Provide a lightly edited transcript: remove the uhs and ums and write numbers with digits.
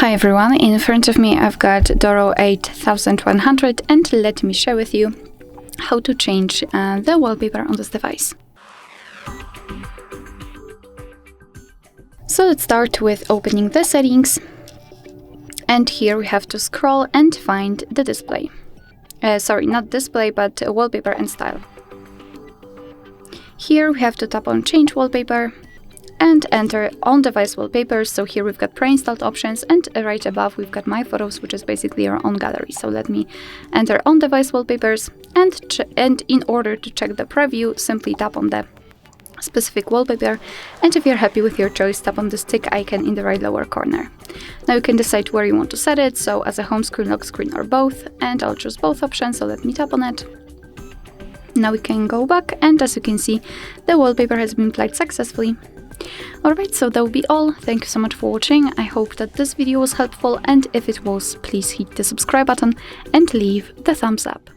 Hi everyone, in front of me I've got Doro 8100 and let me share with you how to change the wallpaper on this device. So let's start with opening the settings, and here we have to scroll and find the display. Sorry, not display, but wallpaper and style. Here we have to tap on change wallpaper and enter on-device wallpapers. So here we've got pre-installed options, and right above we've got my photos, which is basically our own gallery. So let me enter on-device wallpapers, and in order to check the preview, simply tap on the specific wallpaper, and if you're happy with your choice, tap on the stick icon in the right lower corner. Now you can decide where you want to set it, so as a home screen, lock screen, or both, and I'll choose both options, so let me tap on it. Now we can go back, and as you can see, the wallpaper has been applied successfully. Alright, so that will be all. Thank you so much for watching. I hope that this video was helpful, and if it was, please hit the subscribe button and leave the thumbs up.